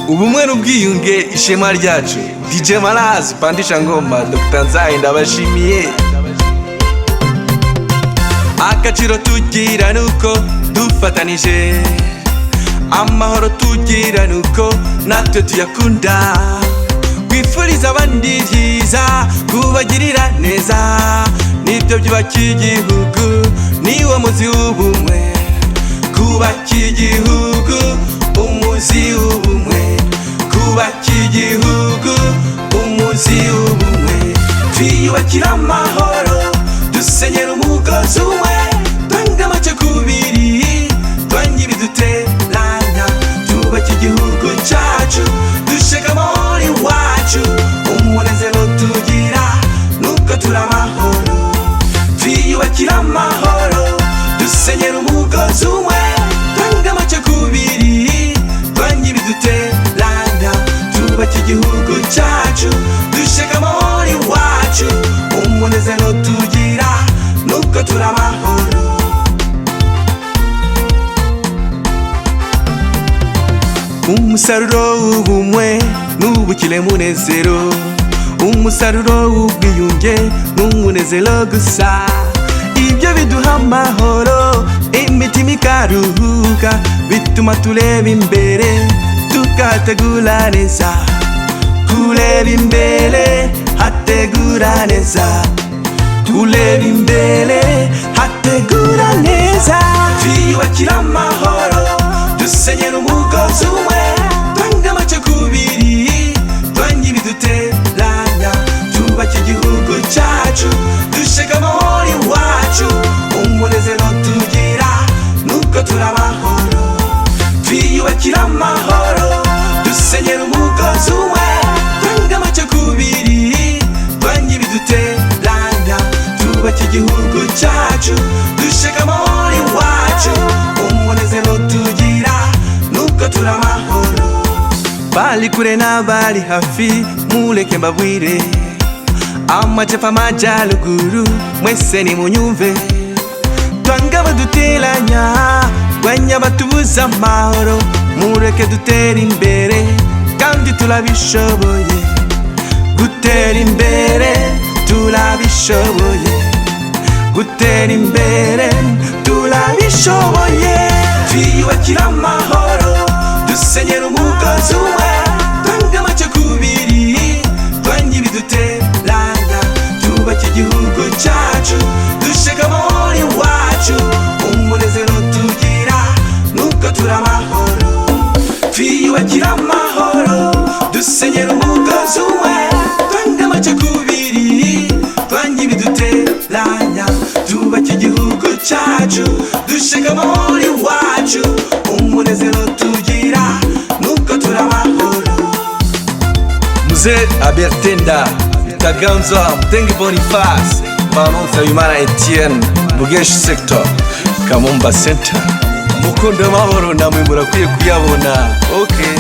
ubumwe n'ubwiyunge ishema ryacu. DJ Malazi, Pandisha Ngoma, Dr. Nzayi ndabashimiye. Akaciro tugira nuko dufatanije, amahoro tugira nuko natwe tuyakunda. Kwifuriza abandi byiza, kubagirira neza, nibyo byubaka igihugu, niwo muzi w'ubumwe. Kubaka igihugu, umuzi w'ubumwe. Kubaka igihugu, umuzi w'ubumwe. Twiyubakira amahoro, dusenyera umugozi umwe. Twanga amacakubiri, twanga ibiduteranya. Twubaka igihugu cyacu, dushaka amahoro iwacu. Umunezero tugira nuko turi amahoro. Twiyubakira amahoro, dusenyera umugozi umwe. Twanga amacakubiri, twanga ibiduteranya. Twubaka igihugu cyacu, dushaka amahoro iwacu. Umunezero tugira nuko turi amahoro. Umusaruro w'ubumwe n'ubukire munezero, umusaruro w'ubwiyunge n'umunezero gusa. Ibyo biduha amahoro, imitima ikaruhuka, bituma tureba imbere tukategura neza. Kureba imbere hategura neza, kureba imbere hategura neza. Twiyubakira amahoro, dusenyera umugozi umwe. Twanga amacakubiri, twanga ibiduteranya. Twubaka igihugu cyacu, dushaka amahoro iwacu. Umunezero tugira nuko turi amahoro. Twiyubakira amahoro, dusenyera umugozi umwe. Twanga amacakubiri, twanga ibiduteranya. Twubaka igihugu cyacu, dushaka amahoro iwacu. Umunezero tugira nuko turi amahoro. Bali kure n'abali hafi, mureke mbabwire. Amajyepfo amajyaruguru, mwese nimunyumve. Twanga abaduteranya, twanga abatubuza amahoro. Mureke dutere imbere, kandi turabishoboye. Gutera imbere turabishoboye, gutera imbere turabishoboye. Twiyubakira amahoro, dusenyera umugozi umwe. Twanga amacakubiri, twanga ibiduteranya. Twubaka igihugu cyacu, dushaka amahoro iwacu. Umunezero tugira nuko turi amahoro. Twiyubakira amahoro, dusenyera umugozi umwe. Twanga amacakubiri, twanga ibiduteranya. Twubaka igihugu cyacu, dushaka amahoro iwacu. Umunezero tugira nuko turi amahoro. Mzee Abertenda, Taganzwa, Mtenge Boniface, Manonza Yumana Etienne, Bugeshi Sector, Kamumba Center. Mukunde amahoro namwe murakwiye kuyabona. Okay.